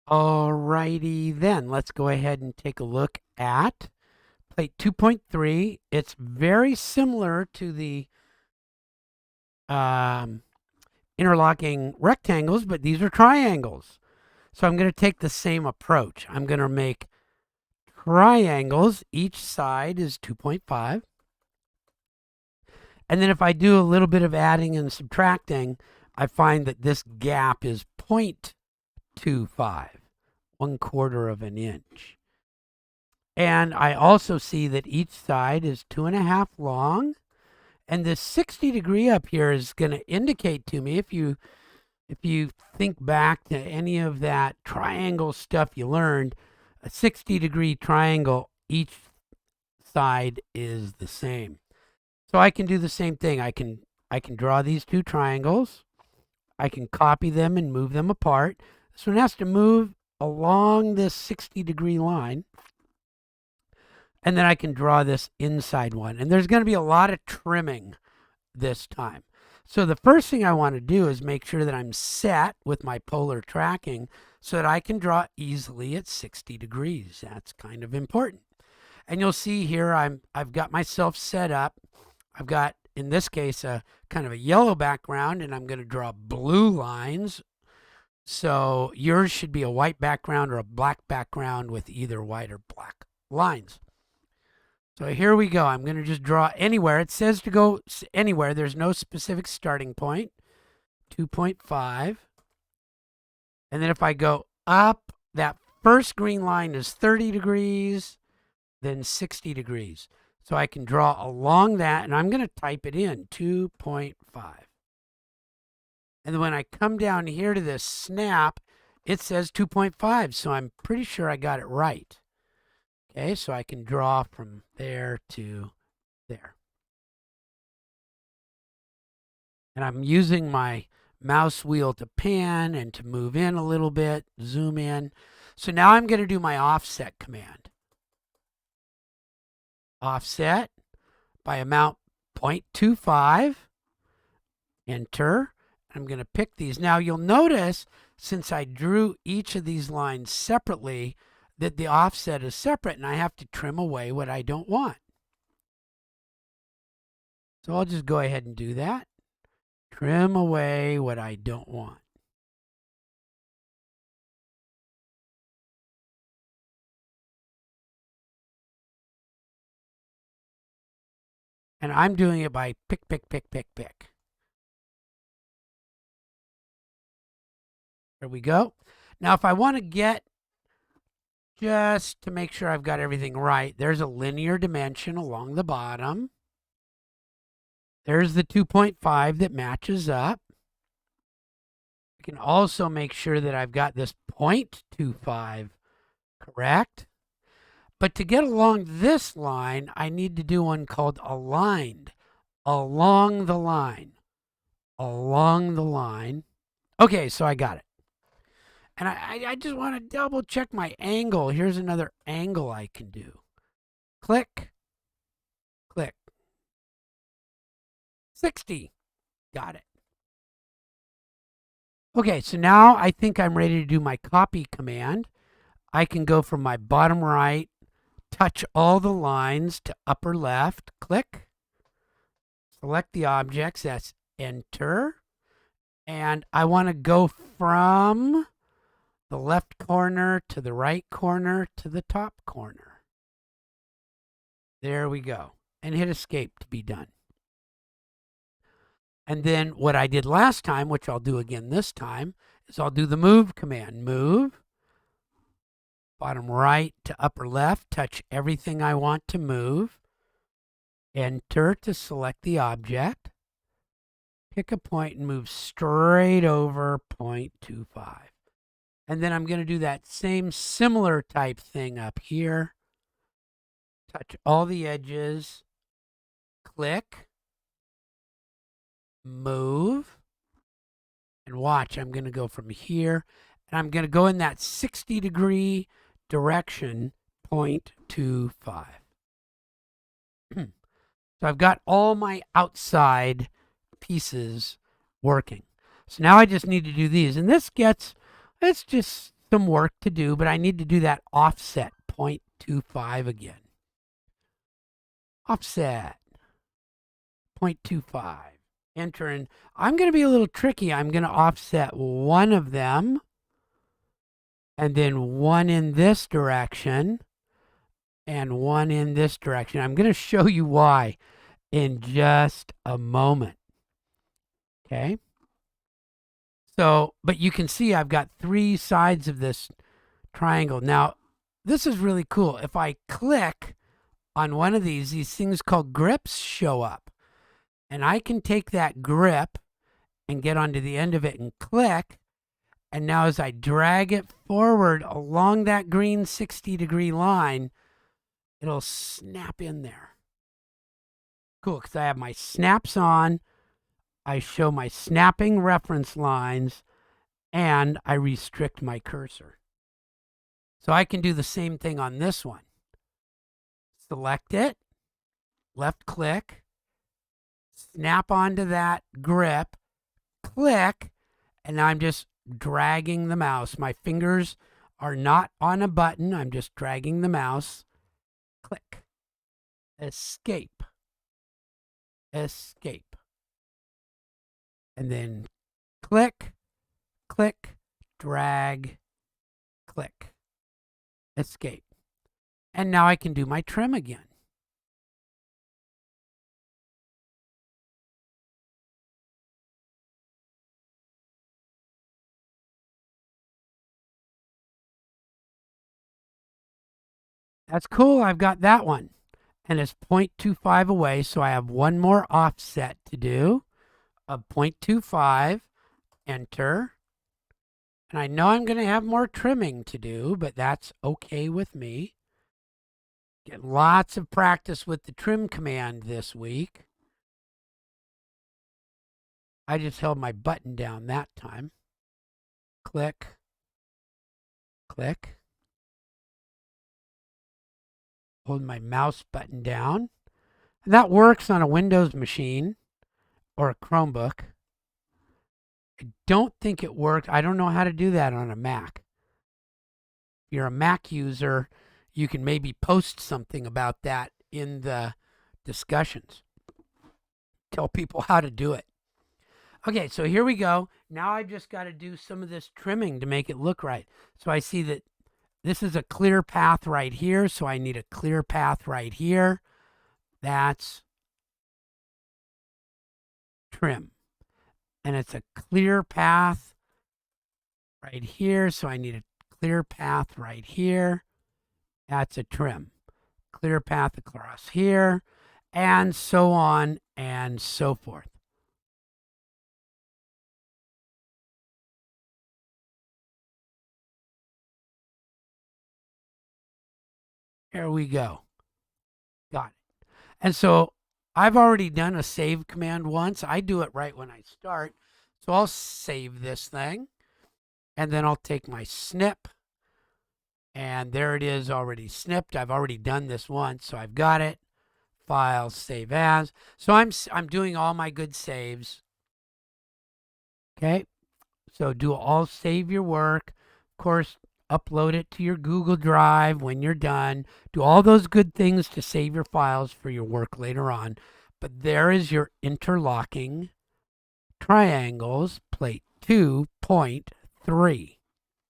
Alrighty then, let's go ahead and take a look at plate 2.3. It's very similar to the um, interlocking rectangles, but these are triangles. So I'm going to take the same approach. I'm going to make triangles. Each side is 2.5. And then if I do a little bit of adding and subtracting, I find that this gap is 0.25, 1/4 of an inch. And I also see that each side is 2.5 long. And this 60 degree up here is going to indicate to me, if you think back to any of that triangle stuff you learned, a 60-degree triangle, each side is the same. So I can do the same thing. I can draw these two triangles. I can copy them and move them apart. This one has to move along this 60-degree line. And then I can draw this inside one. And there's going to be a lot of trimming this time. So the first thing I want to do is make sure that I'm set with my polar tracking so that I can draw easily at 60 degrees. That's kind of important. And you'll see here I've got myself set up. I've got, in this case, a kind of a yellow background, and I'm going to draw blue lines. So yours should be a white background or a black background with either white or black lines. So here we go. I'm going to just draw anywhere. It says to go anywhere. There's no specific starting point. 2.5. And then if I go up, that first green line is 30 degrees, then 60 degrees. So I can draw along that, and I'm going to type it in, 2.5. And then when I come down here to this snap, it says 2.5. So I'm pretty sure I got it right. Okay, so I can draw from there to there. And I'm using my mouse wheel to pan and to move in a little bit, zoom in. So now I'm going to do my offset command. Offset by amount 0.25. Enter. I'm going to pick these. Now you'll notice, since I drew each of these lines separately, that the offset is separate, and I have to trim away what I don't want. So I'll just go ahead and do that. Trim away what I don't want. And I'm doing it by pick, pick, pick, pick, pick. There we go. Now, if I want to get, just to make sure I've got everything right, there's a linear dimension along the bottom. There's the 2.5 that matches up. I can also make sure that I've got this 0.25 correct. But to get along this line, I need to do one called aligned. Along the line. Along the line. Okay, so I got it. And I just want to double check my angle. Here's another angle I can do. Click. Click. 60. Got it. Okay, so now I think I'm ready to do my copy command. I can go from my bottom right, touch all the lines to upper left, click. Select the objects, that's enter. And I want to go from the left corner to the right corner to the top corner. There we go. And hit escape to be done. And then what I did last time, which I'll do again this time, is I'll do the move command. Move. Bottom right to upper left. Touch everything I want to move. Enter to select the object. Pick a point and move straight over 0.25. And then I'm going to do that same similar type thing up here. Touch all the edges. Click. Move. And watch, I'm going to go from here. And I'm going to go in that 60-degree direction, 0.25. So I've got all my outside pieces working. So now I just need to do these. And this gets, it's just some work to do, but I need to do that offset 0.25 again. Offset 0.25. Enter, and I'm going to be a little tricky. I'm going to offset one of them and then one in this direction and one in this direction. I'm going to show you why in just a moment. Okay. So, but you can see I've got three sides of this triangle. Now, this is really cool. If I click on one of these things called grips show up. And I can take that grip and get onto the end of it and click. And now as I drag it forward along that green 60-degree line, it'll snap in there. Cool, because I have my snaps on. I show my snapping reference lines, and I restrict my cursor. So I can do the same thing on this one. Select it, left click, snap onto that grip, click, and now I'm just dragging the mouse. My fingers are not on a button. I'm just dragging the mouse. Click. Escape. Escape. And then click, click, drag, click, escape. And now I can do my trim again. That's cool. I've got that one. And it's 0.25 away, so I have one more offset to do of 0.25. Enter. And I know I'm going to have more trimming to do, but that's okay with me. Get lots of practice with the trim command this week. I just held my button down that time. Click. Click. Hold my mouse button down. And that works on a Windows machine or a Chromebook. I don't think it worked. I don't know how to do that on a Mac. If you're a Mac user, you can maybe post something about that in the discussions. Tell people how to do it. Okay, so here we go. Now I've just got to do some of this trimming to make it look right. So I see that this is a clear path right here, so I need a clear path right here. That's trim. And it's a clear path right here, so I need a clear path right here. That's a trim. Clear path across here, and so on and so forth. There we go. Got it. And so I've already done a save command once. I do it right when I start. So I'll save this thing. And then I'll take my snip. And there it is already snipped. I've already done this once. So I've got it. File, save as. So I'm doing all my good saves. Okay. So do all save your work. Of course, upload it to your Google Drive when you're done. Do all those good things to save your files for your work later on. But there is your interlocking triangles, plate 2.3.